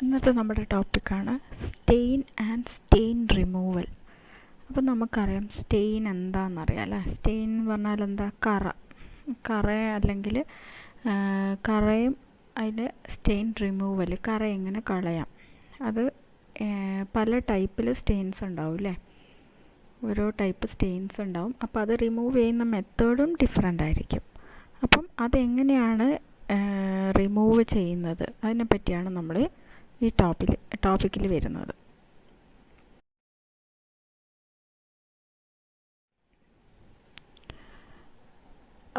ഇന്നത്തെ നമ്മുടെ ടോപ്പിക്കാണ് സ്റ്റെയിൻ ആൻഡ് സ്റ്റെയിൻ റിമൂവൽ. അപ്പോൾ നമുക്കറിയാം സ്റ്റെയിൻ എന്താണെന്നറിയാം അല്ലേ. സ്റ്റെയിൻ എന്ന് പറഞ്ഞാൽ എന്താ? കറ അല്ലെങ്കിൽ കറയും അതിൻ്റെ സ്റ്റെയിൻ റിമൂവൽ, കറ എങ്ങനെ കളയാം. അത് പല ടൈപ്പിൽ സ്റ്റെയിൻസ് ഉണ്ടാവും അല്ലേ. ഓരോ ടൈപ്പ് സ്റ്റെയിൻസ് ഉണ്ടാവും. അപ്പോൾ അത് റിമൂവ് ചെയ്യുന്ന മെത്തേഡും ഡിഫറെൻ്റ് ആയിരിക്കും. അപ്പം അതെങ്ങനെയാണ് റിമൂവ് ചെയ്യുന്നത്, അതിനെ പറ്റിയാണ് നമ്മൾ ഈ ടോപ്പിക്കിൽ വരുന്നത്.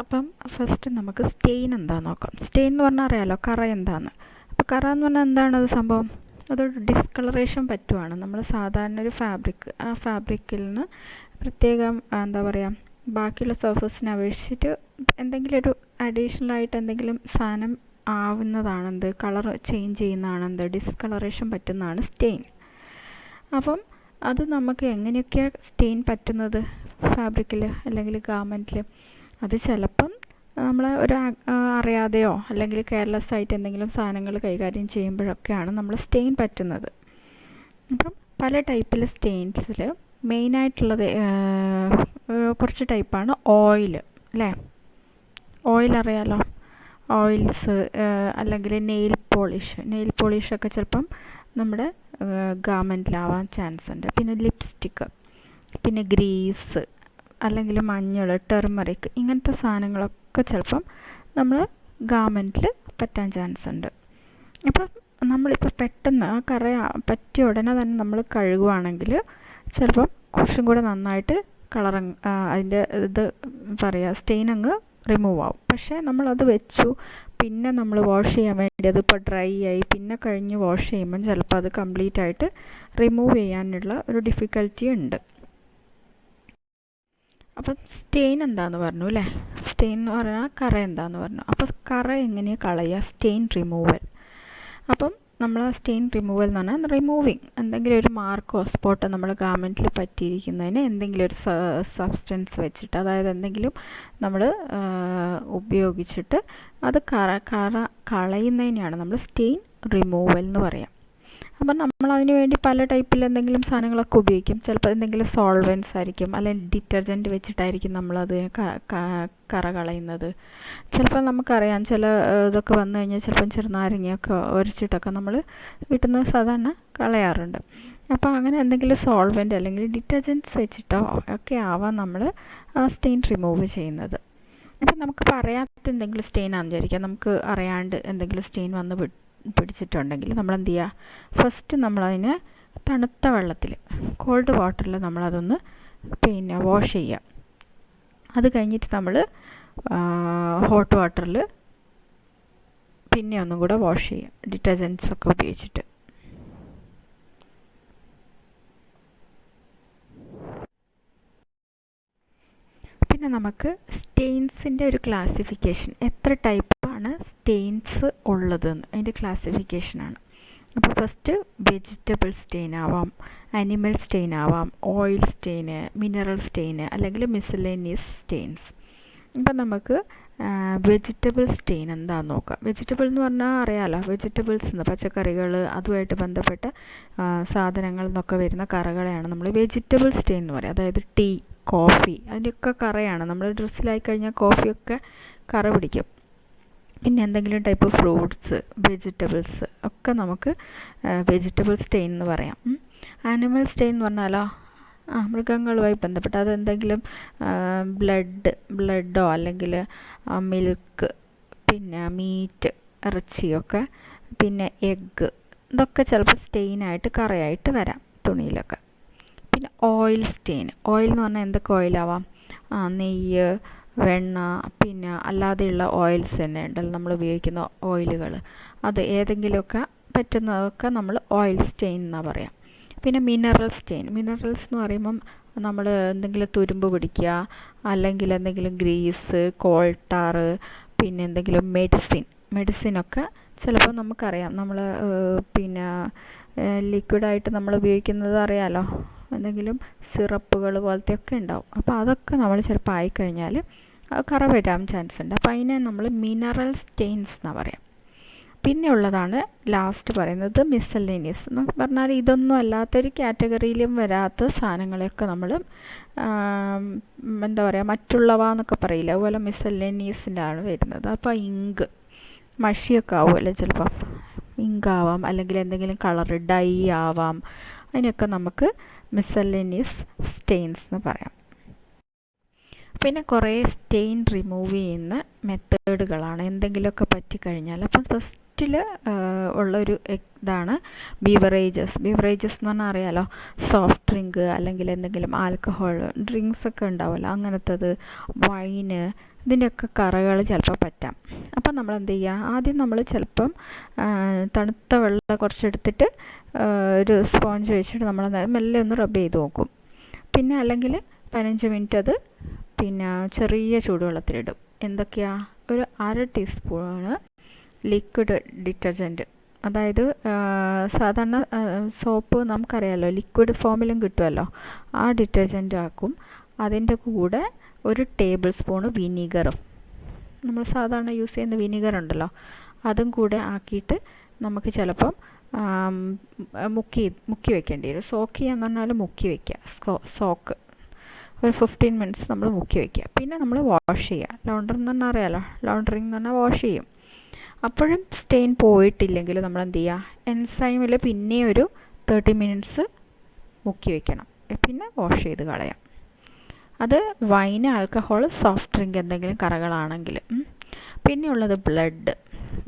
അപ്പം ഫസ്റ്റ് നമുക്ക് സ്റ്റെയിൻ എന്താണെന്ന് നോക്കാം. സ്റ്റെയിൻ എന്ന് പറഞ്ഞാൽ അറിയാമല്ലോ, കറ എന്താണെന്ന്. അപ്പോൾ കറ എന്ന് പറഞ്ഞാൽ എന്താണത് സംഭവം? അതൊരു ഡിസ്കളറേഷൻ പറ്റുവാണ്. നമ്മൾ സാധാരണ ഒരു ആ ഫാബ്രിക്കിൽ നിന്ന് പ്രത്യേകം എന്താ പറയുക, ബാക്കിയുള്ള സർഫസിനെ അപേക്ഷിച്ചിട്ട് എന്തെങ്കിലും ഒരു അഡീഷണലായിട്ട് എന്തെങ്കിലും സാധനം ആവുന്നതാണ് എന്ത്, കളർ ചേഞ്ച് ചെയ്യുന്നതാണ് എന്ത്, ഡിസ്കളറേഷൻ പറ്റുന്നതാണ് സ്റ്റെയിൻ. അപ്പം അത് നമുക്ക് എങ്ങനെയൊക്കെയാണ് സ്റ്റെയിൻ പറ്റുന്നത് ഫാബ്രിക്കിൽ അല്ലെങ്കിൽ ഗാർമെൻറ്റിൽ? അത് ചിലപ്പം നമ്മൾ അറിയാതെയോ അല്ലെങ്കിൽ കെയർലെസ് ആയിട്ട് എന്തെങ്കിലും സാധനങ്ങൾ കൈകാര്യം ചെയ്യുമ്പോഴൊക്കെയാണ് നമ്മൾ സ്റ്റെയിൻ പറ്റുന്നത്. അപ്പം പല ടൈപ്പിൽ സ്റ്റെയിൻസിൽ മെയിനായിട്ടുള്ളത് കുറച്ച് ടൈപ്പാണ് ഓയിൽ അല്ലേ. ഓയിൽ അറിയാലോ, ഓയിൽസ് അല്ലെങ്കിൽ നെയിൽ പോളിഷൊക്കെ ചിലപ്പം നമ്മുടെ ഗാർമെൻറ്റിലാവാൻ ചാൻസ് ഉണ്ട്. പിന്നെ ലിപ്സ്റ്റിക്ക്, പിന്നെ ഗ്രീസ് അല്ലെങ്കിൽ മഞ്ഞൾ, ടെർമറിക്, ഇങ്ങനത്തെ സാധനങ്ങളൊക്കെ ചിലപ്പം നമ്മൾ ഗാർമെൻറ്റിൽ പറ്റാൻ ചാൻസ് ഉണ്ട്. അപ്പം നമ്മളിപ്പോൾ പെട്ടെന്ന് ആ കറ പറ്റിയ ഉടനെ തന്നെ നമ്മൾ കഴുകുവാണെങ്കിൽ ചിലപ്പം കുറച്ചും കൂടെ നന്നായിട്ട് അതിൻ്റെ സ്റ്റെയിൻ അങ്ങ് റിമൂവ് ആവും. പക്ഷേ നമ്മളത് വെച്ചു പിന്നെ നമ്മൾ വാഷ് ചെയ്യാൻ വേണ്ടി അതിപ്പോൾ ഡ്രൈ ആയി പിന്നെ കഴിഞ്ഞ് വാഷ് ചെയ്യുമ്പം ചിലപ്പോൾ അത് കംപ്ലീറ്റ് ആയിട്ട് റിമൂവ് ചെയ്യാനുള്ള ഒരു ഡിഫിക്കൽറ്റി ഉണ്ട്. അപ്പം സ്റ്റെയിൻ എന്താണെന്ന് പറഞ്ഞു അല്ലേ. സ്റ്റെയിൻ എന്ന് പറഞ്ഞാൽ കറ എന്താണെന്ന് പറഞ്ഞു. അപ്പോൾ കറ എങ്ങനെയാണ് കളയുക? Stain removal. അപ്പം നമ്മൾ സ്റ്റെയിൻ റിമൂവൽ എന്ന് പറഞ്ഞാൽ റിമൂവിങ് എന്തെങ്കിലും ഒരു മാർക്കോ സ്പോട്ടോ നമ്മൾ ഗാർമെൻറ്റിൽ പറ്റിയിരിക്കുന്നതിന് എന്തെങ്കിലും ഒരു സബ്സ്റ്റൻസ് വെച്ചിട്ട്, അതായത് എന്തെങ്കിലും നമ്മൾ ഉപയോഗിച്ചിട്ട് അത് കളയുന്നതിനെയാണ് നമ്മൾ സ്റ്റെയിൻ റിമൂവൽ എന്ന് പറയാം. അപ്പം നമ്മൾ അതിന് വേണ്ടി പല ടൈപ്പിൽ എന്തെങ്കിലും സാധനങ്ങളൊക്കെ ഉപയോഗിക്കും. ചിലപ്പോൾ എന്തെങ്കിലും സോൾവെൻസ് ആയിരിക്കും, അല്ലെങ്കിൽ ഡിറ്റർജൻറ്റ് വെച്ചിട്ടായിരിക്കും നമ്മളത് കറ കളയുന്നത്. ചിലപ്പോൾ നമുക്കറിയാം ചില ഇതൊക്കെ വന്നു കഴിഞ്ഞാൽ ചിലപ്പം ചെറുനാരങ്ങയൊക്കെ ഉരച്ചിട്ടൊക്കെ നമ്മൾ വീട്ടിൽ നിന്ന് സാധാരണ കളയാറുണ്ട്. അപ്പോൾ അങ്ങനെ എന്തെങ്കിലും സോൾവെൻറ്റ് അല്ലെങ്കിൽ ഡിറ്റർജൻറ്റ്സ് വെച്ചിട്ടോ ഒക്കെ ആവാം നമ്മൾ ആ സ്റ്റെയിൻ റിമൂവ് ചെയ്യുന്നത്. അപ്പം നമുക്ക് പറയാത്ത എന്തെങ്കിലും സ്റ്റെയിൻ ആണെന്ന് വിചാരിക്കാം, നമുക്ക് അറിയാണ്ട് എന്തെങ്കിലും സ്റ്റെയിൻ വന്ന് പിടിച്ചിട്ടുണ്ടെങ്കിൽ നമ്മൾ എന്ത് ചെയ്യുക? ഫസ്റ്റ് നമ്മളതിനെ തണുത്ത വെള്ളത്തിൽ, കോൾഡ് വാട്ടറിൽ നമ്മളതൊന്ന് വാഷ് ചെയ്യുക. അത് കഴിഞ്ഞിട്ട് നമ്മൾ ഹോട്ട് വാട്ടറിൽ പിന്നെ ഒന്നും കൂടെ വാഷ് ചെയ്യുക ഡിറ്റർജൻറ്റ്സ് ഒക്കെ ഉപയോഗിച്ചിട്ട്. പിന്നെ നമുക്ക് സ്റ്റെയിൻസിൻ്റെ ഒരു ക്ലാസിഫിക്കേഷൻ, എത്ര ടൈപ്പാണ് സ്റ്റെയിൻസ് ഉള്ളതെന്ന് അതിൻ്റെ ക്ലാസിഫിക്കേഷനാണ്. അപ്പോൾ ഫസ്റ്റ് വെജിറ്റബിൾ സ്റ്റെയിൻ ആവാം, അനിമൽ സ്റ്റെയിൻ ആവാം, ഓയിൽ സ്റ്റെയിന്, മിനറൽ സ്റ്റെയിന്, അല്ലെങ്കിൽ മിസലേനിയസ് സ്റ്റെയിൻസ്. അപ്പം നമുക്ക് വെജിറ്റബിൾ സ്റ്റെയിൻ എന്താണെന്ന് നോക്കാം. വെജിറ്റബിൾ എന്ന് പറഞ്ഞാൽ അറിയാമല്ലോ, വെജിറ്റബിൾസ് എന്ന് പച്ചക്കറികൾ അതുമായിട്ട് ബന്ധപ്പെട്ട സാധനങ്ങളിൽ നിന്നൊക്കെ വരുന്ന കറകളെയാണ് നമ്മൾ വെജിറ്റബിൾ സ്റ്റെയിൻ എന്ന് പറയുക. അതായത് ടീ, കോഫി, അതിൻ്റെയൊക്കെ കറയാണ്. നമ്മൾ ഡ്രസ്സിലായി കഴിഞ്ഞാൽ കോഫിയൊക്കെ കറ പിടിക്കും. പിന്നെ എന്തെങ്കിലും ടൈപ്പ് ഫ്രൂട്ട്സ്, വെജിറ്റബിൾസ് ഒക്കെ നമുക്ക് വെജിറ്റബിൾ സ്റ്റെയിൻ എന്ന് പറയാം. ആനിമൽ സ്റ്റെയിൻ എന്ന് പറഞ്ഞാലോ മൃഗങ്ങളുമായി ബന്ധപ്പെട്ട് അതെന്തെങ്കിലും ബ്ലഡോ അല്ലെങ്കിൽ മിൽക്ക്, പിന്നെ മീറ്റ്, ഇറച്ചിയൊക്കെ, പിന്നെ എഗ്ഗ്, ഇതൊക്കെ ചിലപ്പോൾ സ്റ്റെയിനായിട്ട് കറയായിട്ട് വരാം തുണിയിലൊക്കെ. പിന്നെ ഓയിൽ സ്റ്റെയിൻ, ഓയിൽ എന്ന് പറഞ്ഞാൽ എന്തൊക്കെ ഓയിലാവാം? നെയ്യ്, വെണ്ണ, പിന്നെ അല്ലാതെയുള്ള ഓയിൽസ് തന്നെ ഉണ്ടല്ലോ, നമ്മൾ ഉപയോഗിക്കുന്ന ഓയിലുകൾ, അത് ഏതെങ്കിലുമൊക്കെ പറ്റുന്നതൊക്കെ നമ്മൾ ഓയിൽ സ്റ്റെയിൻ എന്നാണ് പറയാം. പിന്നെ മിനറൽ സ്റ്റെയിൻ, മിനറൽസ് എന്ന് പറയുമ്പം നമ്മൾ എന്തെങ്കിലും തുരുമ്പ് പിടിക്കുക, അല്ലെങ്കിൽ എന്തെങ്കിലും ഗ്രീസ്, കോൾട്ടാർ, പിന്നെ എന്തെങ്കിലും മെഡിസിനൊക്കെ ചിലപ്പോൾ നമുക്കറിയാം. നമ്മൾ പിന്നെ ലിക്വിഡായിട്ട് നമ്മൾ ഉപയോഗിക്കുന്നത് അറിയാമല്ലോ, എന്തെങ്കിലും സിറപ്പുകൾ പോലത്തെയൊക്കെ ഉണ്ടാവും. അപ്പോൾ അതൊക്കെ നമ്മൾ ചിലപ്പോൾ ആയിക്കഴിഞ്ഞാൽ കറ വരാൻ ചാൻസ് ഉണ്ട്. അപ്പോൾ അതിനെ നമ്മൾ മിനറൽ സ്റ്റെയിൻസ് എന്നാണ് പറയാം. പിന്നെ ഉള്ളതാണ് ലാസ്റ്റ് പറയുന്നത് മിസ്സലേനിയസ് എന്ന് പറഞ്ഞാൽ ഇതൊന്നും അല്ലാത്തൊരു കാറ്റഗറിയിലും വരാത്ത സാധനങ്ങളെയൊക്കെ നമ്മൾ എന്താ പറയുക മറ്റുള്ളവ എന്നൊക്കെ പറയില്ല, അതുപോലെ മിസ്സലേനിയസിലാണ് വരുന്നത്. അപ്പോൾ ഇങ്ക് മഷിയൊക്കെ ആവുമല്ലോ ചിലപ്പം, ഇങ്കാവാം അല്ലെങ്കിൽ എന്തെങ്കിലും കളർ ഡൈ ആവാം, അതിനൊക്കെ നമുക്ക് മിസ്സലേനിയസ് സ്റ്റെയിൻസ് എന്ന് പറയാം. പിന്നെ കുറേ സ്റ്റെയിൻ റിമൂവ് ചെയ്യുന്ന മെത്തേഡുകളാണ് എന്തെങ്കിലുമൊക്കെ പറ്റിക്കഴിഞ്ഞാൽ. അപ്പം ഫസ്റ്റിൽ ഉള്ളൊരു ഇതാണ് ബീവറേജസ്. ബീവറേജസ് എന്ന് പറഞ്ഞാൽ അറിയാലോ, സോഫ്റ്റ് ഡ്രിങ്ക് അല്ലെങ്കിൽ എന്തെങ്കിലും ആൽക്കഹോൾ ഡ്രിങ്ക്സ് ഒക്കെ ഉണ്ടാവുമല്ലോ, അങ്ങനത്തത്, വൈന്, ഇതിൻ്റെയൊക്കെ കറകൾ ചിലപ്പോൾ പറ്റാം. അപ്പം നമ്മൾ എന്ത് ചെയ്യുക, ആദ്യം നമ്മൾ ചിലപ്പം തണുത്ത വെള്ളം കുറച്ചെടുത്തിട്ട് ഒരു സ്പോഞ്ച് വെച്ചിട്ട് നമ്മൾ മെല്ലെ ഒന്ന് റബ്ബ് ചെയ്ത് നോക്കും. പിന്നെ അല്ലെങ്കിൽ 15 മിനിറ്റ് അത് പിന്നെ ചെറിയ ചൂടുവെള്ളത്തിലിടും. എന്തൊക്കെയാണ്, ഒരു 1/2 ടീസ്പൂണ് ലിക്വിഡ് ഡിറ്റർജൻറ്റ്, അതായത് സാധാരണ സോപ്പ് നമുക്കറിയാമല്ലോ ലിക്വിഡ് ഫോമിലും കിട്ടുമല്ലോ, ആ ഡിറ്റർജൻറ്റ് ആക്കും. അതിൻ്റെ കൂടെ 1 ടേബിൾ സ്പൂണ് വിനീഗറും, നമ്മൾ സാധാരണ യൂസ് ചെയ്യുന്ന വിനീഗർ ഉണ്ടല്ലോ, അതും കൂടെ ആക്കിയിട്ട് നമുക്ക് ചിലപ്പം മുക്കി വെക്കേണ്ടി വരും. സോക്ക് ചെയ്യാന്ന് പറഞ്ഞാൽ മുക്കി വയ്ക്കുക, സോക്ക് ഒരു 15 മിനിറ്റ്സ് നമ്മൾ മുക്കി വയ്ക്കുക. പിന്നെ നമ്മൾ വാഷ് ചെയ്യുക. ലൗണ്ടറി എന്ന് പറഞ്ഞാൽ അറിയാമല്ലോ, ലൗണ്ടറിങ് എന്ന് പറഞ്ഞാൽ വാഷ് ചെയ്യും. അപ്പോഴും സ്റ്റെയിൻ പോയിട്ടില്ലെങ്കിൽ നമ്മൾ എന്ത് ചെയ്യുക, എൻസൈമിൽ പിന്നെ ഒരു 30 മിനിറ്റ്സ് മുക്കി വയ്ക്കണം, പിന്നെ വാഷ് ചെയ്ത് കളയാം. അത് വൈന്, ആൽക്കഹോൾ, സോഫ്റ്റ് ഡ്രിങ്ക് എന്തെങ്കിലും കറകളാണെങ്കിൽ. പിന്നെ ഉള്ളത്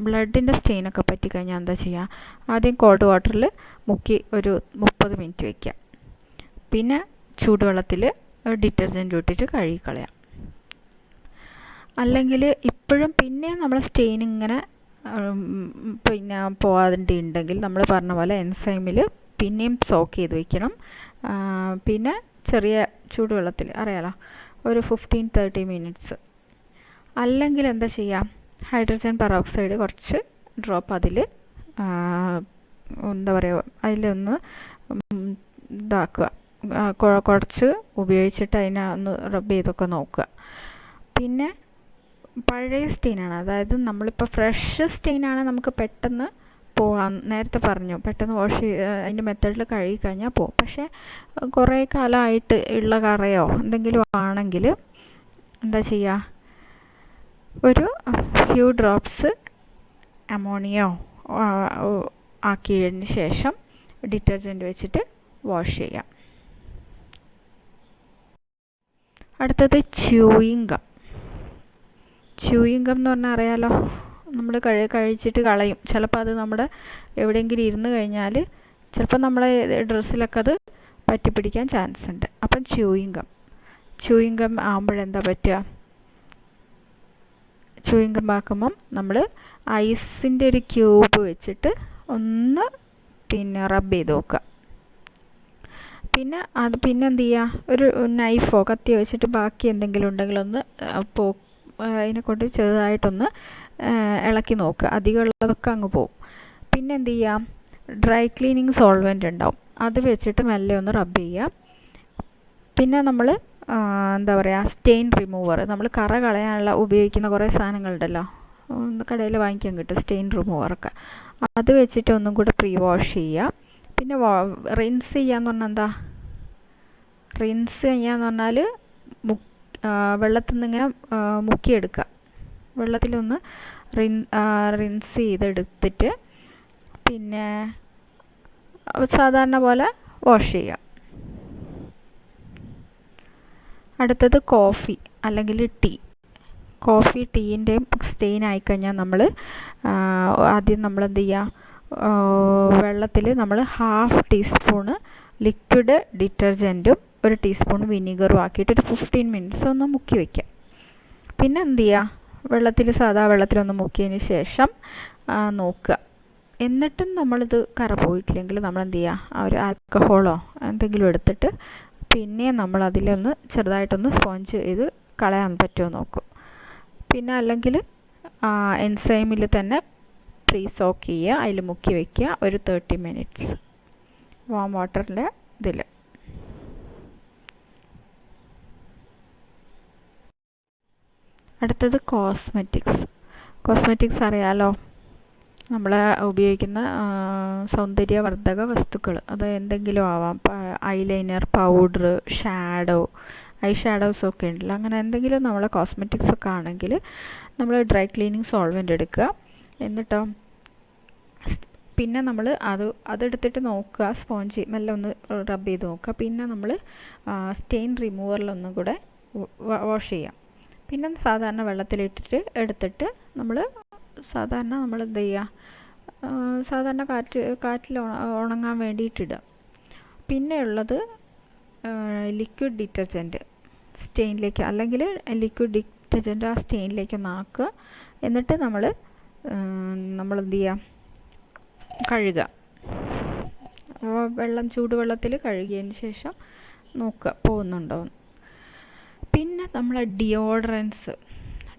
ബ്ലഡിൻ്റെ സ്റ്റെയിനൊക്കെ പറ്റിക്കഴിഞ്ഞാൽ എന്താ ചെയ്യുക, ആദ്യം കോൾഡ് വാട്ടറിൽ മുക്കി ഒരു 30 മിനിറ്റ് വയ്ക്കുക. പിന്നെ ചൂടുവെള്ളത്തിൽ ഡിറ്റർജൻറ്റ് ഇട്ടിട്ട് കഴുകിക്കളയാം. അല്ലെങ്കിൽ ഇപ്പോഴും പിന്നെ നമ്മൾ സ്റ്റെയിൻ ഇങ്ങനെ പിന്നെ പോകാതെ ഉണ്ടെങ്കിൽ നമ്മൾ പറഞ്ഞ പോലെ എൻസൈമിൽ പിന്നെയും സോക്ക് ചെയ്ത് വയ്ക്കണം. പിന്നെ ചെറിയ ചൂടുവെള്ളത്തിൽ അറിയാലോ ഒരു 15-30 മിനിറ്റ്സ്. അല്ലെങ്കിൽ എന്താ ചെയ്യാം, ഹൈഡ്രജൻ പെറോക്സൈഡ് കുറച്ച് ഡ്രോപ്പ് അതിൽ എന്താ പറയുക അതിലൊന്ന് ഇതാക്കുക, കുറച്ച് ഉപയോഗിച്ചിട്ട് അതിനെ ഒന്ന് റബ്ബ് ചെയ്തൊക്കെ നോക്കുക. പിന്നെ പഴയ സ്റ്റെയിനാണ്, അതായത് നമ്മളിപ്പോൾ ഫ്രഷ് സ്റ്റെയിനാണ് നമുക്ക് പെട്ടെന്ന് പോകാം, നേരത്തെ പറഞ്ഞു പെട്ടെന്ന് വാഷ് അതിൻ്റെ മെത്തേഡിൽ കഴുകി കഴിഞ്ഞാൽ പോകും. പക്ഷേ കുറേ കാലമായിട്ട് ഉള്ള കറയോ എന്തെങ്കിലും ആണെങ്കിൽ എന്താ ചെയ്യുക, ഒരു ഫ്യൂ ഡ്രോപ്സ് അമോണിയോ ആക്കിയതിന് ശേഷം ഡിറ്റർജൻറ്റ് വെച്ചിട്ട് വാഷ് ചെയ്യാം. അടുത്തത് ച്യൂയിങ് ഗം എന്ന് പറഞ്ഞാൽ അറിയാലോ, നമ്മൾ കഴിച്ചിട്ട് കളയും. ചിലപ്പോൾ അത് നമ്മുടെ എവിടെയെങ്കിലും ഇരുന്ന് കഴിഞ്ഞാൽ ചിലപ്പോൾ നമ്മളെ ഡ്രസ്സിലൊക്കെ അത് പറ്റിപ്പിടിക്കാൻ ചാൻസ് ഉണ്ട്. അപ്പം ച്യൂയിങ് ഗം ആകുമ്പോഴെന്താ പറ്റുക, ച്യൂയിങ് ഗം ആക്കുമ്പം നമ്മൾ ഐസിൻ്റെ ഒരു ക്യൂബ് വെച്ചിട്ട് ഒന്ന് പിന്നെ റബ്ബ് ചെയ്ത് നോക്കുക. പിന്നെ എന്ത് ചെയ്യുക, ഒരു നൈഫോ കത്തിയോ വെച്ചിട്ട് ബാക്കി എന്തെങ്കിലും ഉണ്ടെങ്കിൽ ഒന്ന് അതിനെ കൊണ്ട് ചെറുതായിട്ടൊന്ന് ഇളക്കി നോക്കുക, അധികമുള്ളതൊക്കെ അങ്ങ് പോകും. പിന്നെ എന്ത് ചെയ്യാം, ഡ്രൈ ക്ലീനിങ് സോൾവെൻ്റ് ഉണ്ടാവും, അത് വെച്ചിട്ട് മെല്ലെ ഒന്ന് റബ്ബ് ചെയ്യുക. പിന്നെ നമ്മൾ എന്താ പറയുക, സ്റ്റെയിൻ റിമൂവർ, നമ്മൾ കറ കളയാനുള്ള ഉപയോഗിക്കുന്ന കുറേ സാധനങ്ങളുണ്ടല്ലോ, കടയിൽ വാങ്ങിക്കാൻ കിട്ടും സ്റ്റെയിൻ റിമൂവറൊക്കെ, അത് വെച്ചിട്ട് ഒന്നും കൂടെ പ്രീ വാഷ് ചെയ്യുക. പിന്നെ റിൻസ് ചെയ്യാന്ന് പറഞ്ഞാൽ എന്താ, റിൻസ് ചെയ്യാന്ന് പറഞ്ഞാൽ വെള്ളത്തിൽ നിന്ന് ഇങ്ങനെ മുക്കിയെടുക്കുക, വെള്ളത്തിലൊന്ന് റിൻസ് ചെയ്തെടുത്തിട്ട് പിന്നെ സാധാരണ പോലെ വാഷ് ചെയ്യുക. അടുത്തത് കോഫി അല്ലെങ്കിൽ ടീൻ്റെയും സ്റ്റെയിൻ ആയിക്കഴിഞ്ഞാൽ നമ്മൾ ആദ്യം നമ്മൾ എന്ത് ചെയ്യുക, വെള്ളത്തിൽ നമ്മൾ 1/2 ടീസ്പൂണ് ലിക്വിഡ് ഡിറ്റർജൻറ്റും 1 ടീസ്പൂൺ വിനീഗറും ആക്കിയിട്ട് ഒരു 15 മിനിറ്റ്സ് ഒന്ന് മുക്കി വയ്ക്കുക. പിന്നെ എന്ത് ചെയ്യുക, സാധാ വെള്ളത്തിലൊന്ന് മുക്കിയതിന് ശേഷം നോക്കുക. എന്നിട്ടും നമ്മളിത് കറ പോയിട്ടില്ലെങ്കിൽ നമ്മൾ എന്ത് ചെയ്യുക, ഒരു ആൽക്കഹോളോ എന്തെങ്കിലും എടുത്തിട്ട് പിന്നെ നമ്മൾ അതിലൊന്ന് ചെറുതായിട്ടൊന്ന് സ്പോഞ്ച് ചെയ്ത് കളയാൻ പറ്റുമോ നോക്കും. പിന്നെ അല്ലെങ്കിൽ എൻസൈമിൽ തന്നെ പ്രീ സോക്ക് ചെയ്യുക, അതിൽ മുക്കി വയ്ക്കുക ഒരു 30 മിനിറ്റ്സ് വാം വാട്ടറിൻ്റെ ഇതിൽ. അടുത്തത് കോസ്മെറ്റിക്സ് അറിയാലോ, നമ്മൾ ഉപയോഗിക്കുന്ന സൗന്ദര്യവർദ്ധക വസ്തുക്കൾ, അത് എന്തെങ്കിലും ആവാം. ഐലൈനർ, പൗഡർ, ഷാഡോ, ഐ ഷാഡോസൊക്കെ ഉണ്ടല്ലോ, അങ്ങനെ എന്തെങ്കിലും നമ്മളെ കോസ്മെറ്റിക്സ് ഒക്കെ ആണെങ്കിൽ നമ്മൾ ഡ്രൈ ക്ലീനിങ് സോൾവെൻ്റ് എടുക്കുക. എന്നിട്ടോ പിന്നെ നമ്മൾ അതെടുത്തിട്ട് നോക്കുക, സ്പോഞ്ച് മെല്ലെ ഒന്ന് റബ്ബ് ചെയ്ത് നോക്കുക. പിന്നെ നമ്മൾ സ്റ്റെയിൻ റിമൂവറിലൊന്നും കൂടെ വാഷ് ചെയ്യാം. പിന്നെ സാധാരണ വെള്ളത്തിലിട്ടിട്ട് എടുത്തിട്ട് നമ്മൾ എന്ത് ചെയ്യുക, സാധാരണ കാറ്റിൽ ഉണങ്ങാൻ വേണ്ടിയിട്ടിടുക. പിന്നെ ഉള്ളത് ലിക്വിഡ് ഡിറ്റർജൻറ്റ് സ്റ്റെയിനിലേക്ക്, അല്ലെങ്കിൽ ലിക്വിഡ് ഡിറ്റർജൻറ്റ് ആ സ്റ്റെയിനിലേക്ക് ഒന്ന് ആക്കുക. എന്നിട്ട് നമ്മൾ എന്ത് ചെയ്യുക, കഴുകുക. ചൂടുവെള്ളത്തിൽ കഴുകിയതിന് ശേഷം നോക്കുക പോകുന്നുണ്ടോ. പിന്നെ നമ്മൾ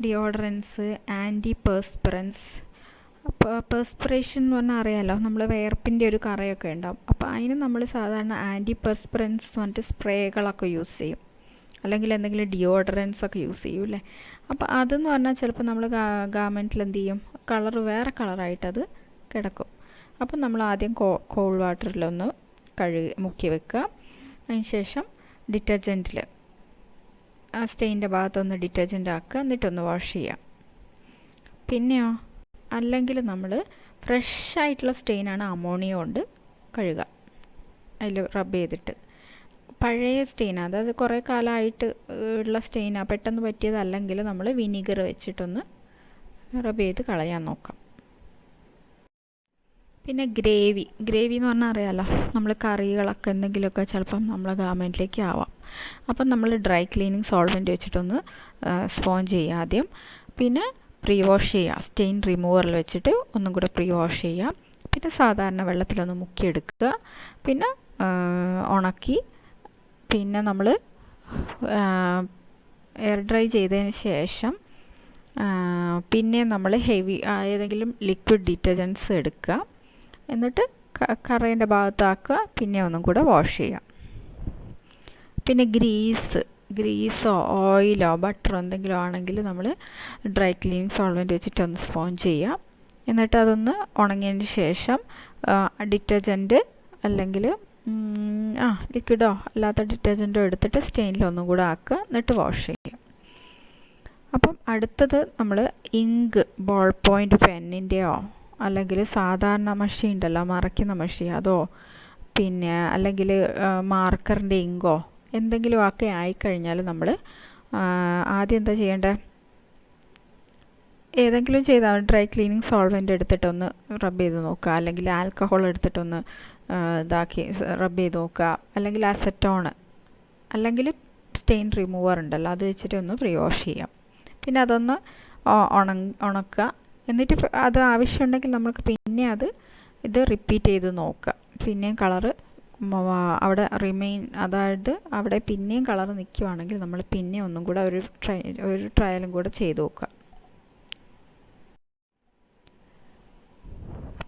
ഡിയോഡറൻസ്, ആൻറ്റി പെർസ്പിറൻസ്. അപ്പോൾ പെർസ്പിറേഷൻ എന്ന് പറഞ്ഞാൽ അറിയാമല്ലോ, നമ്മൾ വിയർപ്പിൻ്റെ ഒരു കറയൊക്കെ ഉണ്ടാവും. അപ്പോൾ അതിന് നമ്മൾ സാധാരണ ആൻറ്റി പെർസ്പിറൻസ് പറഞ്ഞിട്ട് സ്പ്രേകളൊക്കെ യൂസ് ചെയ്യും, അല്ലെങ്കിൽ എന്തെങ്കിലും ഡിയോഡറൻസ് ഒക്കെ യൂസ് ചെയ്യും അല്ലേ. അപ്പോൾ അതെന്ന് പറഞ്ഞാൽ ചിലപ്പോൾ നമ്മൾ ഗാർമെൻറ്റിൽ എന്ത് ചെയ്യും, വേറെ കളറായിട്ടത് കിടക്കും. അപ്പം നമ്മൾ ആദ്യം കോൾഡ് വാട്ടറിലൊന്ന് മുക്കി വെക്കുക. അതിന് ശേഷം ഡിറ്റർജൻറ്റിൽ ആ സ്റ്റെയിൻ്റെ ഭാഗത്തൊന്ന് ഡിറ്റർജൻ്റ് ആക്കുക, എന്നിട്ടൊന്ന് വാഷ് ചെയ്യുക. പിന്നെയോ അല്ലെങ്കിൽ നമ്മൾ ഫ്രഷ് ആയിട്ടുള്ള സ്റ്റെയിനാണ് അമോണിയ കൊണ്ട് കഴുകുക, അതിൽ റബ്ബ് ചെയ്തിട്ട്. പഴയ സ്റ്റെയിൻ, അതായത് കുറേ കാലമായിട്ട് ഉള്ള സ്റ്റെയിനാണ്, പെട്ടെന്ന് പറ്റിയതല്ലെങ്കിൽ നമ്മൾ വിനീഗർ വെച്ചിട്ടൊന്ന് റബ്ബ് ചെയ്ത് കളയാൻ നോക്കാം. പിന്നെ ഗ്രേവി എന്ന് പറഞ്ഞാൽ അറിയാമല്ലോ, നമ്മൾ കറികളൊക്കെ എന്തെങ്കിലുമൊക്കെ ചിലപ്പം നമ്മളെ ഗാർമെൻറ്റിലേക്ക് ആവാം. അപ്പം നമ്മൾ ഡ്രൈ ക്ലീനിങ് സോൾവെൻറ്റ് വെച്ചിട്ടൊന്ന് സ്പോഞ്ച് ചെയ്യുക ആദ്യം. പിന്നെ പ്രീ വാഷ് ചെയ്യുക, സ്റ്റെയിൻ റിമൂവറിൽ വെച്ചിട്ട് ഒന്നും കൂടെ പ്രീ വാഷ് ചെയ്യുക. പിന്നെ സാധാരണ വെള്ളത്തിലൊന്ന് മുക്കിയെടുക്കുക. പിന്നെ ഉണക്കി പിന്നെ നമ്മൾ എയർ ഡ്രൈ ചെയ്തതിന് ശേഷം പിന്നെ നമ്മൾ ഏതെങ്കിലും ലിക്വിഡ് ഡിറ്റർജൻസ് എടുക്കുക. എന്നിട്ട് കറേൻ്റെ ഭാഗത്താക്കുക. പിന്നെ ഒന്നും കൂടെ വാഷ് ചെയ്യാം. പിന്നെ ഗ്രീസോ ഓയിലോ ബട്ടറോ എന്തെങ്കിലും ആണെങ്കിൽ നമ്മൾ ഡ്രൈ ക്ലീനിങ് സോൾവെൻറ്റ് വെച്ചിട്ട് ഒന്ന് സ്പോഞ്ച് ചെയ്യാം. എന്നിട്ട് അതൊന്ന് ഉണങ്ങിയതിന് ശേഷം ഡിറ്റർജൻറ്റ് അല്ലെങ്കിൽ ലിക്വിഡോ അല്ലാത്ത ഡിറ്റർജൻറ്റോ എടുത്തിട്ട് സ്റ്റെയിനിലൊന്നും കൂടെ ആക്കുക. എന്നിട്ട് വാഷ് ചെയ്യുക. അപ്പം അടുത്തത് നമ്മൾ ഇങ്ക്, ബോൾ പോയിൻ്റ് പെന്നിൻ്റെയോ അല്ലെങ്കിൽ സാധാരണ മഷി ഉണ്ടല്ലോ, മറയ്ക്കുന്ന മഷി, അതോ പിന്നെ അല്ലെങ്കിൽ മാർക്കറിൻ്റെ ഇങ്കോ എന്തെങ്കിലും ഒക്കെ ആയിക്കഴിഞ്ഞാൽ നമ്മൾ ആദ്യം എന്താ ചെയ്യേണ്ടത്, ഏതെങ്കിലും ചെയ്താൽ ഡ്രൈ ക്ലീനിങ് സോൾവെൻ്റ് എടുത്തിട്ടൊന്ന് റബ്ബ് ചെയ്ത് നോക്കുക, അല്ലെങ്കിൽ ആൽക്കഹോൾ എടുത്തിട്ടൊന്ന് റബ്ബ് ചെയ്ത് നോക്കുക, അല്ലെങ്കിൽ അസറ്റോൺ അല്ലെങ്കിൽ സ്റ്റെയിൻ റിമൂവർ ഉണ്ടല്ലോ അത് വെച്ചിട്ട് ഒന്ന് പ്രീ വാഷ് ചെയ്യാം. പിന്നെ അതൊന്ന് ഉണക്കുക. എന്നിട്ട് അത് ആവശ്യമുണ്ടെങ്കിൽ നമുക്ക് പിന്നെ ഇത് റിപ്പീറ്റ് ചെയ്ത് നോക്കുക. പിന്നെയും കളറ് അവിടെ അതായത് അവിടെ പിന്നെയും കളർ നിൽക്കുവാണെങ്കിൽ നമ്മൾ പിന്നെ ഒന്നും കൂടെ ഒരു ട്രയലും കൂടെ ചെയ്ത് നോക്കുക.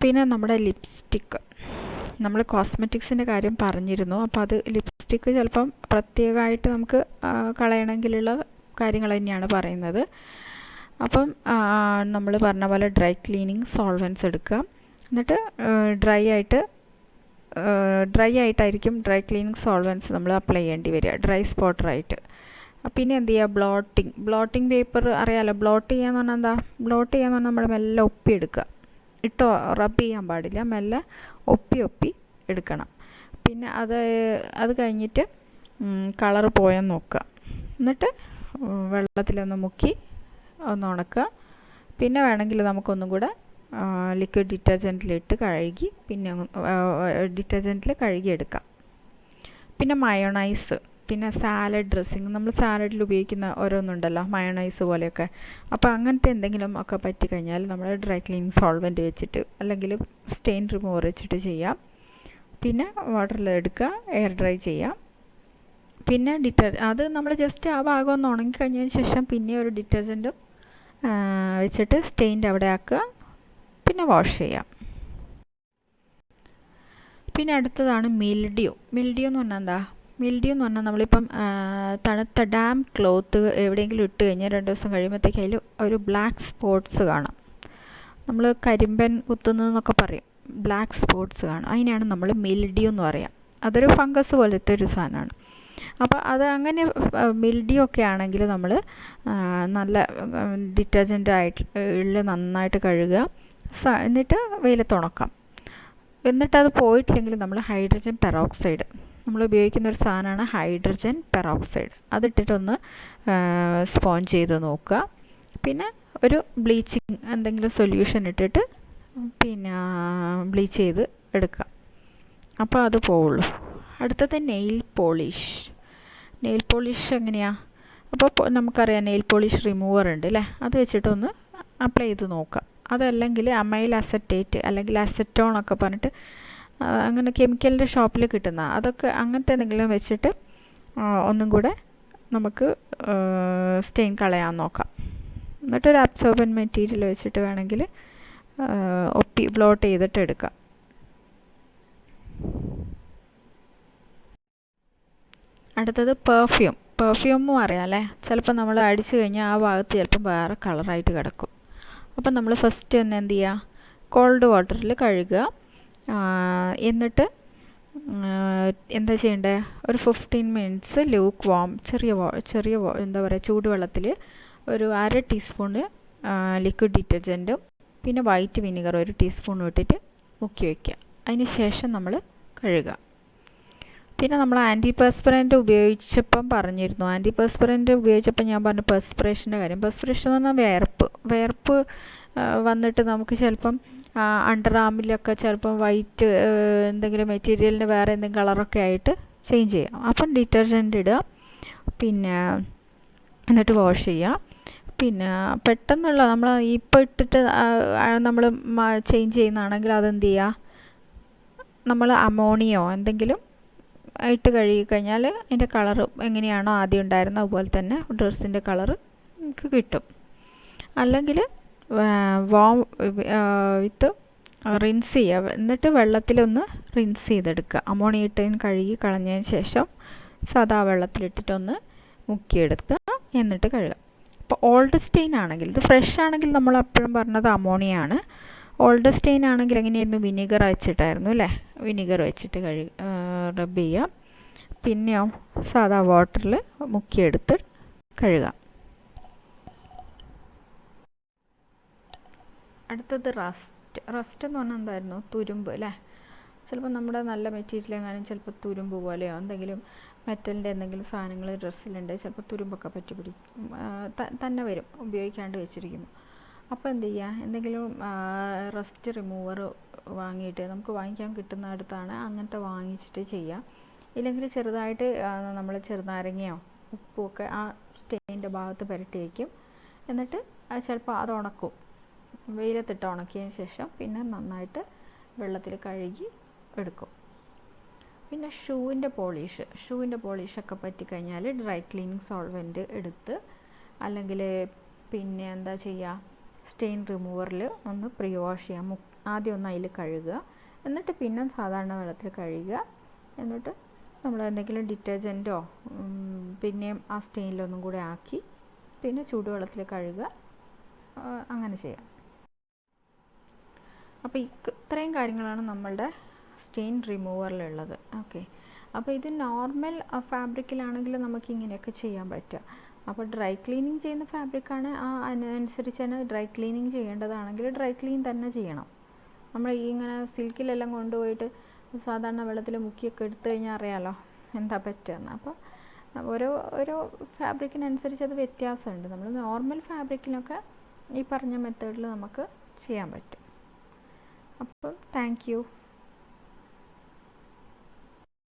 പിന്നെ നമ്മുടെ ലിപ്സ്റ്റിക്ക്, നമ്മൾ കോസ്മെറ്റിക്സിൻ്റെ കാര്യം പറഞ്ഞിരുന്നു. അപ്പോൾ അത് ലിപ്സ്റ്റിക്ക് ചിലപ്പം പ്രത്യേകമായിട്ട് നമുക്ക് കളയണമെങ്കിലുള്ള കാര്യങ്ങൾ തന്നെയാണ് പറയുന്നത്. അപ്പം നമ്മൾ പറഞ്ഞ പോലെ ഡ്രൈ ക്ലീനിങ് സോൾവെൻറ്റ്സ് എടുക്കുക. എന്നിട്ട് ഡ്രൈ ആയിട്ടായിരിക്കും ഡ്രൈ ക്ലീനിങ് സോൾവെൻറ്റ്സ് നമ്മൾ അപ്ലൈ ചെയ്യേണ്ടി വരിക, ഡ്രൈ സ്പോട്ടറായിട്ട്. പിന്നെ എന്ത് ചെയ്യുക, ബ്ലോട്ടിങ് പേപ്പർ അറിയാമല്ലോ. ബ്ലോട്ട് ചെയ്യാന്ന് പറഞ്ഞാൽ എന്താ, ബ്ലോട്ട് ചെയ്യാന്ന് പറഞ്ഞാൽ നമ്മൾ മെല്ലെ ഒപ്പിയെടുക്കുക, റബ്ബ് ചെയ്യാൻ പാടില്ല, മെല്ലെ ഒപ്പി എടുക്കണം. പിന്നെ അത് കഴിഞ്ഞിട്ട് കളറ് പോയെന്ന് നോക്കുക. എന്നിട്ട് വെള്ളത്തിലൊന്ന് മുക്കി ഒന്ന് ഉണക്കുക. പിന്നെ വേണമെങ്കിൽ നമുക്കൊന്നും കൂടെ ലിക്വിഡ് ഡിറ്റർജൻറ്റിലിട്ട് കഴുകി പിന്നെ ഡിറ്റർജൻറ്റിൽ കഴുകിയെടുക്കാം. പിന്നെ മയോണൈസ്, പിന്നെ സാലഡ് ഡ്രസ്സിങ്, നമ്മൾ സാലഡിൽ ഉപയോഗിക്കുന്ന ഓരോന്നുണ്ടല്ലോ മയോണൈസ് പോലെയൊക്കെ. അപ്പോൾ അങ്ങനത്തെ എന്തെങ്കിലും ഒക്കെ പറ്റിക്കഴിഞ്ഞാൽ നമ്മൾ ഡ്രൈ ക്ലീനിങ് സോൾവെൻറ്റ് വെച്ചിട്ട് അല്ലെങ്കിൽ സ്റ്റെയിൻ റിമൂവർ വെച്ചിട്ട് ചെയ്യാം. പിന്നെ വാട്ടറിൽ എടുക്കുക, എയർ ഡ്രൈ ചെയ്യാം. പിന്നെ അത് നമ്മൾ ജസ്റ്റ് ആ ഭാഗം ഒന്ന് ഉണങ്ങിക്കഴിഞ്ഞതിന് ശേഷം പിന്നെ ഒരു ഡിറ്റർജൻറ്റും വെച്ചിട്ട് സ്റ്റെയിൻ്റെ അവിടെ ആക്കുക. പിന്നെ വാഷ് ചെയ്യാം. പിന്നെ അടുത്തതാണ് മിൽഡ്യൂ എന്ന് പറഞ്ഞാൽ എന്താ, മിൽഡ്യൂ എന്ന് പറഞ്ഞാൽ നമ്മളിപ്പം തണുത്ത ഡാം ക്ലോത്ത് എവിടെയെങ്കിലും ഇട്ട് കഴിഞ്ഞാൽ 2 ദിവസം കഴിയുമ്പോഴത്തേക്ക് അതിൽ ഒരു ബ്ലാക്ക് സ്പോട്ട്സ് കാണാം. നമ്മൾ കരിമ്പൻ കുത്തുന്നതെന്നൊക്കെ പറയും, ബ്ലാക്ക് സ്പോട്ട്സ് കാണും, അതിനെയാണ് നമ്മൾ മിൽഡ്യൂ എന്ന് പറയാം. അതൊരു ഫംഗസ് പോലത്തെ ഒരു സാധനമാണ്. അപ്പോൾ അത് അങ്ങനെ മിൽഡ്യൂ ഒക്കെ ആണെങ്കിൽ നമ്മൾ നല്ല ഡിറ്റർജൻ്റ് ആയിട്ട് നന്നായിട്ട് കഴുകുക, എന്നിട്ട് വെയിലത്ത് ഉണക്കാം. എന്നിട്ടത് പോയിട്ടില്ലെങ്കിൽ നമ്മൾ ഹൈഡ്രജൻ പെറോക്സൈഡ്, നമ്മൾ ഉപയോഗിക്കുന്ന ഒരു സാധനമാണ് ഹൈഡ്രജൻ പെറോക്സൈഡ്, അതിട്ടിട്ടൊന്ന് സ്പോഞ്ച് ചെയ്ത് നോക്കുക. പിന്നെ ഒരു ബ്ലീച്ചിങ് എന്തെങ്കിലും സൊല്യൂഷൻ ഇട്ടിട്ട് പിന്നെ ബ്ലീച്ച് ചെയ്ത് എടുക്കുക, അപ്പോൾ അത് പോവുള്ളൂ. അടുത്തത് നെയിൽ പോളിഷ്. നെയിൽ പോളിഷ് എങ്ങനെയാണ്? അപ്പോൾ നമുക്കറിയാം നെയിൽ പോളിഷ് റിമൂവർ ഉണ്ട് അല്ലേ, അത് വെച്ചിട്ടൊന്ന് അപ്ലൈ ചെയ്ത് നോക്കാം. അതല്ലെങ്കിൽ അമൈൽ അസറ്റേറ്റ് അല്ലെങ്കിൽ അസറ്റോൺ ഒക്കെ പറഞ്ഞിട്ട് അങ്ങനെ കെമിക്കലിൻ്റെ ഷോപ്പിൽ കിട്ടുന്ന അതൊക്കെ, അങ്ങനത്തെ എന്തെങ്കിലും വെച്ചിട്ട് ഒന്നും കൂടെ നമുക്ക് സ്റ്റെയിൻ കളയാൻ നോക്കാം. എന്നിട്ടൊരു അബ്സോർബൻ മെറ്റീരിയൽ വെച്ചിട്ട് വേണമെങ്കിൽ ബ്ലോട്ട് ചെയ്തിട്ട് എടുക്കാം. അടുത്തത് പെർഫ്യൂമും അറിയാം അല്ലേ. ചിലപ്പോൾ നമ്മൾ അടിച്ചു കഴിഞ്ഞാൽ ആ ഭാഗത്ത് ചിലപ്പോൾ വേറെ കളറായിട്ട് കിടക്കും. അപ്പം നമ്മൾ ഫസ്റ്റ് തന്നെ എന്ത് ചെയ്യുക, കോൾഡ് വാട്ടറിൽ കഴുകുക. എന്നിട്ട് എന്താ ചെയ്യേണ്ടത്, ഒരു 15 മിനിറ്റ്സ് ലൂക്ക് വാം ചെറിയ എന്താ പറയുക ചൂടുവെള്ളത്തിൽ ഒരു 1/2 ടീസ്പൂണ് ലിക്വിഡ് ഡിറ്റർജൻറ്റും പിന്നെ വൈറ്റ് വിനിഗർ 1 ടീസ്പൂൺ ഇട്ടിട്ട് മുക്കി വയ്ക്കുക. അതിന് ശേഷം നമ്മൾ കഴുകുക. പിന്നെ നമ്മൾ ആൻറ്റിപെർസ്പിറൻറ്റ് ഉപയോഗിച്ചപ്പം പറഞ്ഞിരുന്നു, ആൻറ്റിപെർസ്പിറൻറ്റ് ഉപയോഗിച്ചപ്പോൾ ഞാൻ പറഞ്ഞു പെർസ്പിറേഷൻ്റെ കാര്യം. പെർസ്പിറേഷൻ എന്ന് പറഞ്ഞാൽ വിയർപ്പ് വന്നിട്ട് നമുക്ക് ചിലപ്പം അണ്ടർ ആമിലൊക്കെ ചിലപ്പം വൈറ്റ് എന്തെങ്കിലും മെറ്റീരിയലിന് വേറെ എന്തെങ്കിലും കളറൊക്കെ ആയിട്ട് ചേഞ്ച് ചെയ്യാം. അപ്പം ഡിറ്റർജൻറ്റ് ഇടുക, പിന്നെ എന്നിട്ട് വാഷ് ചെയ്യുക. പിന്നെ പെട്ടെന്നുള്ള നമ്മൾ ഇപ്പോൾ ഇട്ടിട്ട് നമ്മൾ ചേഞ്ച് ചെയ്യുന്നതാണെങ്കിൽ അതെന്ത് ചെയ്യുക, നമ്മൾ അമോണിയോ എന്തെങ്കിലും ഇട്ട് കഴുകി കഴിഞ്ഞാൽ അതിൻ്റെ കളറ് എങ്ങനെയാണോ ആദ്യം ഉണ്ടായിരുന്നത് അതുപോലെ തന്നെ ഡ്രസ്സിൻ്റെ കളറ് നമുക്ക് കിട്ടും. അല്ലെങ്കിൽ വിത്ത് റിൻസ് ചെയ്യുക, എന്നിട്ട് വെള്ളത്തിലൊന്ന് റിൻസ് ചെയ്തെടുക്കുക. അമോണിയ ഇട്ടതിന് കഴുകി കളഞ്ഞതിന് ശേഷം സാധാ വെള്ളത്തിലിട്ടിട്ടൊന്ന് മുക്കിയെടുക്കുക, എന്നിട്ട് കഴുകുക. അപ്പോൾ ഓൾഡ് സ്റ്റെയിൻ ആണെങ്കിൽ, ഇത് ഫ്രഷ് ആണെങ്കിൽ നമ്മൾ എപ്പോഴും പറഞ്ഞത് അമോണിയാണ്. ഓൾഡ് സ്റ്റെയിൻ ആണെങ്കിൽ എങ്ങനെയായിരുന്നു, വിനീഗർ വെച്ചിട്ടായിരുന്നു അല്ലേ, വിനീഗർ വെച്ചിട്ട് റബ്ബ് ചെയ്യുക. പിന്നെയോ സാധാ വാട്ടറിൽ മുക്കിയെടുത്ത് കഴുകാം. അടുത്തത് റസ്റ്റ് എന്ന് പറഞ്ഞാൽ എന്തായിരുന്നു, തുരുമ്പ് അല്ലേ. ചിലപ്പോൾ നമ്മുടെ നല്ല മെറ്റീരിയൽ എങ്ങാനും ചിലപ്പോൾ തുരുമ്പ് പോലെയോ എന്തെങ്കിലും മെറ്റലിൻ്റെ എന്തെങ്കിലും സാധനങ്ങൾ ഡ്രസ്സിലുണ്ട്, ചിലപ്പോൾ തുരുമ്പൊക്കെ പറ്റി തന്നെ വരും ഉപയോഗിക്കാണ്ട് വെച്ചിരിക്കുമ്പോൾ. അപ്പോൾ എന്ത് ചെയ്യുക, എന്തെങ്കിലും റസ്റ്റ് റിമൂവർ വാങ്ങിയിട്ട്, നമുക്ക് വാങ്ങിക്കാൻ കിട്ടുന്ന അടുത്താണ്, അങ്ങനത്തെ വാങ്ങിച്ചിട്ട് ചെയ്യുക. ഇല്ലെങ്കിൽ ചെറുതായിട്ട് നമ്മൾ ചെറുനാരങ്ങയോ ഉപ്പുമൊക്കെ ആ സ്റ്റെയിൻ്റെ ഭാഗത്ത് പുരട്ടി വയ്ക്കും. എന്നിട്ട് ചിലപ്പോൾ അത് ഉണക്കും, വെയിലത്തിട്ട് ഉണക്കിയതിന് ശേഷം പിന്നെ നന്നായിട്ട് വെള്ളത്തിൽ കഴുകി എടുക്കും. പിന്നെ ഷൂവിൻ്റെ പോളിഷൊക്കെ പറ്റിക്കഴിഞ്ഞാൽ ഡ്രൈ ക്ലീനിങ് സോൾവെൻറ്റ് എടുത്ത്, അല്ലെങ്കിൽ പിന്നെ എന്താ ചെയ്യുക, സ്റ്റെയിൻ റിമൂവറിൽ ഒന്ന് പ്രീ വാഷ് ചെയ്യാം. ആദ്യം ഒന്ന് അതിൽ കഴുകുക, എന്നിട്ട് പിന്നെ സാധാരണ വെള്ളത്തിൽ കഴുകുക. എന്നിട്ട് നമ്മൾ എന്തെങ്കിലും ഡിറ്റർജൻറ്റോ പിന്നെയും ആ സ്റ്റെയിനിലൊന്നും കൂടെ ആക്കി പിന്നെ ചൂടുവെള്ളത്തിൽ കഴുകുക, അങ്ങനെ ചെയ്യാം. അപ്പോൾ ഇത്രയും കാര്യങ്ങളാണ് നമ്മളുടെ സ്റ്റെയിൻ റിമൂവറിലുള്ളത്. ഓക്കെ, അപ്പോൾ ഇത് നോർമൽ ഫാബ്രിക്കിലാണെങ്കിൽ നമുക്ക് ഇങ്ങനെയൊക്കെ ചെയ്യാൻ പറ്റുക. അപ്പോൾ ഡ്രൈ ക്ലീനിങ് ചെയ്യുന്ന ഫാബ്രിക്കാണ് അതിനനുസരിച്ച് തന്നെ ഡ്രൈ ക്ലീനിങ് ചെയ്യേണ്ടതാണെങ്കിൽ ഡ്രൈ ക്ലീൻ തന്നെ ചെയ്യണം. നമ്മൾ ഇങ്ങനെ സിൽക്കിലെല്ലാം കൊണ്ടുപോയിട്ട് സാധാരണ വെള്ളത്തിൽ മുക്കിയൊക്കെ എടുത്തു കഴിഞ്ഞാൽ അറിയാമല്ലോ എന്താ പറ്റുകയെന്ന്. അപ്പോൾ ഓരോ ഫാബ്രിക്കിനനുസരിച്ച് അത് വ്യത്യാസമുണ്ട്. നമ്മൾ നോർമൽ ഫാബ്രിക്കിനൊക്കെ ഈ പറഞ്ഞ മെത്തേഡിൽ നമുക്ക് ചെയ്യാൻ പറ്റും. അപ്പം താങ്ക് യു.